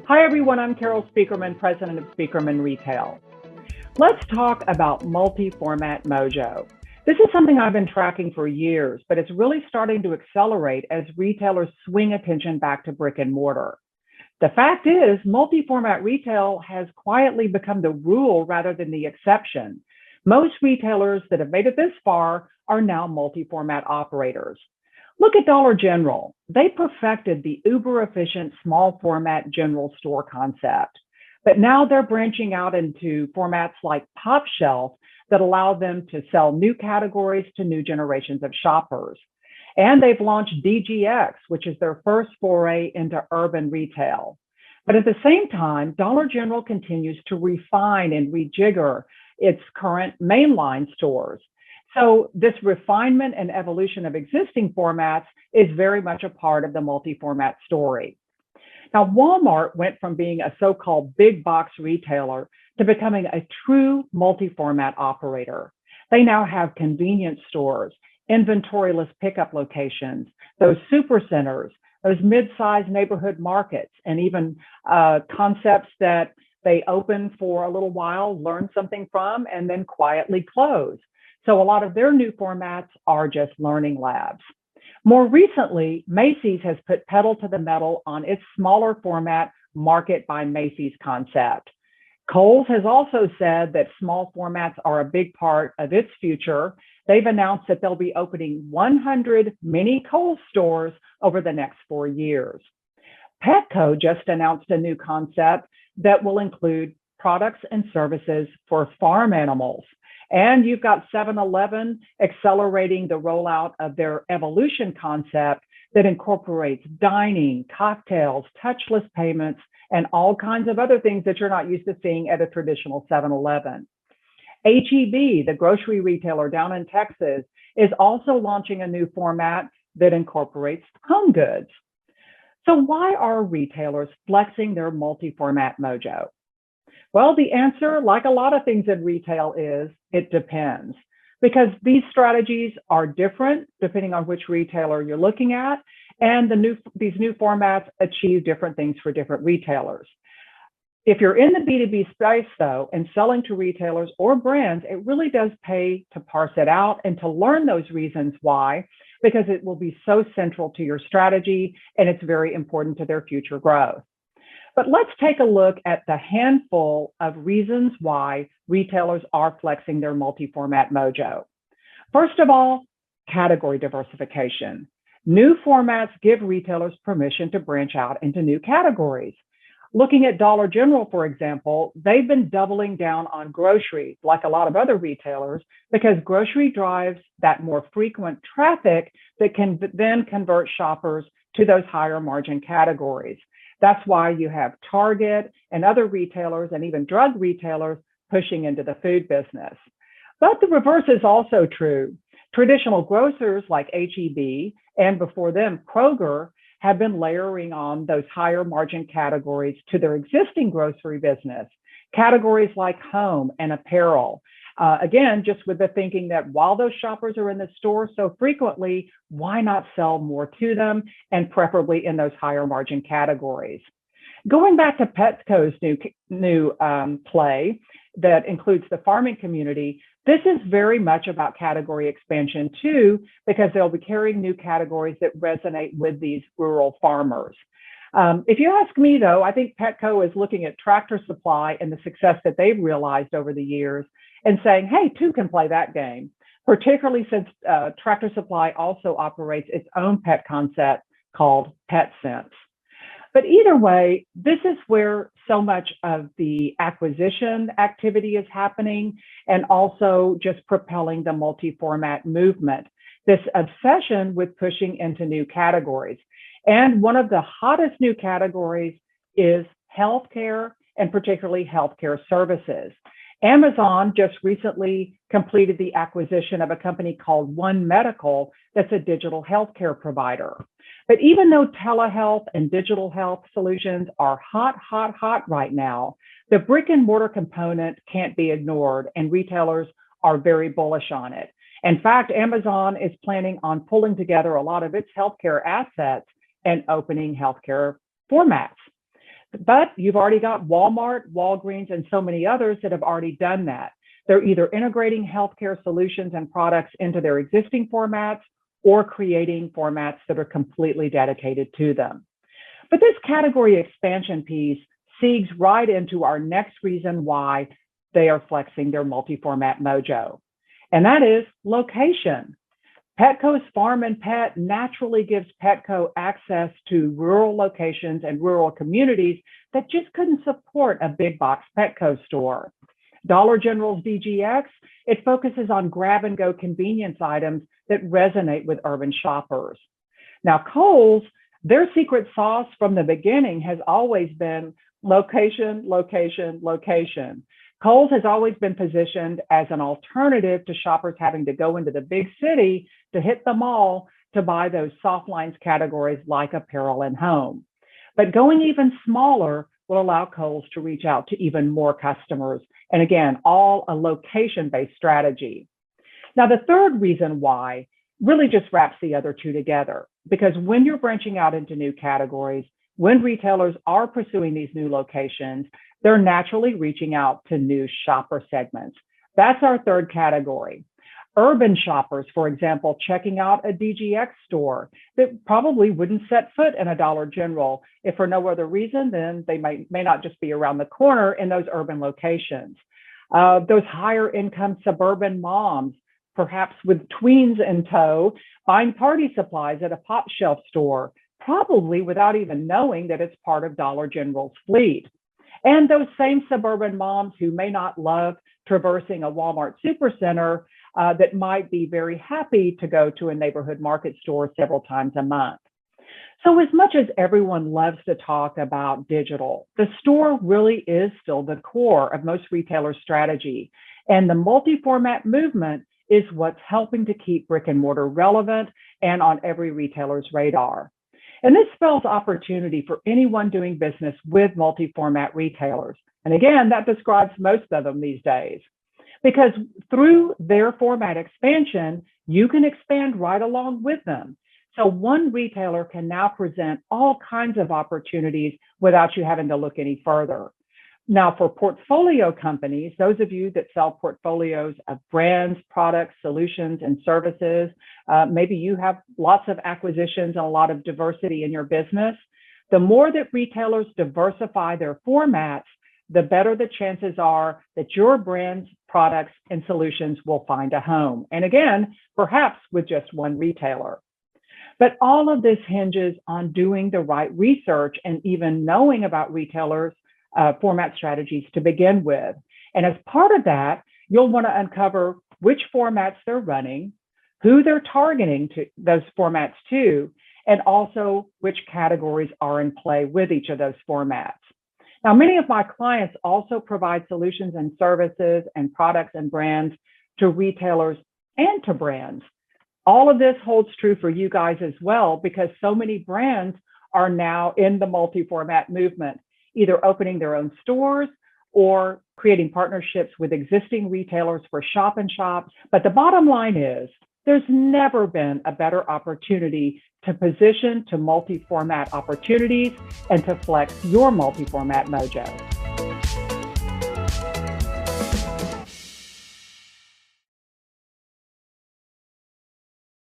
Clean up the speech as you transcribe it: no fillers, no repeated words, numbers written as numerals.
Hi, everyone. I'm Carol Speakerman, president of Speakerman Retail. Let's talk about multi-format mojo. This is something I've been tracking for years, but it's really starting to accelerate as retailers swing attention back to brick and mortar. The fact is, multi-format retail has quietly become the rule rather than the exception. Most retailers that have made it this far are now multi-format operators. Look at Dollar General. They perfected the uber efficient small format general store concept, but now they're branching out into formats like Top Shelf that allow them to sell new categories to new generations of shoppers. And they've launched DGX, which is their first foray into urban retail. But at the same time, Dollar General continues to refine and rejigger its current mainline stores. So this refinement and evolution of existing formats is very much a part of the multi-format story. Now, Walmart went from being a so-called big box retailer to becoming a true multi-format operator. They now have convenience stores, inventoryless pickup locations, those super centers, those mid-sized neighborhood markets, and even concepts that they open for a little while, learn something from, and then quietly close. So a lot of their new formats are just learning labs. More recently, Macy's has put pedal to the metal on its smaller format Market by Macy's concept. Kohl's has also said that small formats are a big part of its future. They've announced that they'll be opening 100 mini Kohl's stores over the next 4 years. Petco just announced a new concept that will include products and services for farm animals. And you've got 7-Eleven accelerating the rollout of their evolution concept that incorporates dining, cocktails, touchless payments, and all kinds of other things that you're not used to seeing at a traditional 7-Eleven. H-E-B, the grocery retailer down in Texas, is also launching a new format that incorporates home goods. So why are retailers flexing their multi-format mojo? Well, the answer, like a lot of things in retail, is it depends, because these strategies are different depending on which retailer you're looking at, and these new formats achieve different things for different retailers. If you're in the B2B space, though, and selling to retailers or brands, it really does pay to parse it out and to learn those reasons why, because it will be so central to your strategy and it's very important to their future growth. But let's take a look at the handful of reasons why retailers are flexing their multi-format mojo. First of all, category diversification. New formats give retailers permission to branch out into new categories. Looking at Dollar General, for example, they've been doubling down on grocery, like a lot of other retailers, because grocery drives that more frequent traffic that can then convert shoppers to those higher margin categories. That's why you have Target and other retailers and even drug retailers pushing into the food business. But the reverse is also true. Traditional grocers like H-E-B and before them Kroger have been layering on those higher margin categories to their existing grocery business, categories like home and apparel. Again, just with the thinking that while those shoppers are in the store so frequently, why not sell more to them, and preferably in those higher margin categories? Going back to Petco's new play that includes the farming community, this is very much about category expansion too, because they'll be carrying new categories that resonate with these rural farmers. If you ask me, though, I think Petco is looking at Tractor Supply and the success that they've realized over the years and saying, hey, two can play that game, particularly since Tractor Supply also operates its own pet concept called PetSense. But either way, this is where so much of the acquisition activity is happening and also just propelling the multi-format movement, this obsession with pushing into new categories. And one of the hottest new categories is healthcare, and particularly healthcare services. Amazon just recently completed the acquisition of a company called One Medical that's a digital healthcare provider. But even though telehealth and digital health solutions are hot right now, the brick and mortar component can't be ignored, and retailers are very bullish on it. In fact, Amazon is planning on pulling together a lot of its healthcare assets and opening healthcare formats. But you've already got Walmart, Walgreens, and so many others that have already done that. They're either integrating healthcare solutions and products into their existing formats or creating formats that are completely dedicated to them. But this category expansion piece segues right into our next reason why they are flexing their multi-format mojo, and that is location. Petco's Farm and Pet naturally gives Petco access to rural locations and rural communities that just couldn't support a big box Petco store. Dollar General's DGX, it focuses on grab-and-go convenience items that resonate with urban shoppers. Now, Kohl's, their secret sauce from the beginning has always been location, location, location. Kohl's has always been positioned as an alternative to shoppers having to go into the big city to hit the mall to buy those soft lines categories like apparel and home. But going even smaller will allow Kohl's to reach out to even more customers. And again, all a location-based strategy. Now, the third reason why really just wraps the other two together, because when you're branching out into new categories, when retailers are pursuing these new locations, they're naturally reaching out to new shopper segments. That's our third category. Urban shoppers, for example, checking out a DGX store that probably wouldn't set foot in a Dollar General. If for no other reason, then they may not just be around the corner in those urban locations. Those higher income suburban moms, perhaps with tweens in tow, buying party supplies at a pop shelf store, probably without even knowing that it's part of Dollar General's fleet. And those same suburban moms who may not love traversing a Walmart supercenter that might be very happy to go to a neighborhood market store several times a month. So as much as everyone loves to talk about digital, the store really is still the core of most retailers' strategy. And the multi-format movement is what's helping to keep brick and mortar relevant and on every retailer's radar. And this spells opportunity for anyone doing business with multi-format retailers. And again, that describes most of them these days. Because through their format expansion, you can expand right along with them. So one retailer can now present all kinds of opportunities without you having to look any further. Now, for portfolio companies, those of you that sell portfolios of brands, products, solutions, and services, maybe you have lots of acquisitions and a lot of diversity in your business. The more that retailers diversify their formats, the better the chances are that your brands, products, and solutions will find a home. And again, perhaps with just one retailer. But all of this hinges on doing the right research and even knowing about retailers' format strategies to begin with. And as part of that, you'll want to uncover which formats they're running, who they're targeting to those formats to, and also which categories are in play with each of those formats. Now, many of my clients also provide solutions and services and products and brands to retailers and to brands. All of this holds true for you guys as well, because so many brands are now in the multi-format movement, either opening their own stores or creating partnerships with existing retailers for shop and shops. But the bottom line is, there's never been a better opportunity to position to multi-format opportunities and to flex your multi-format mojo.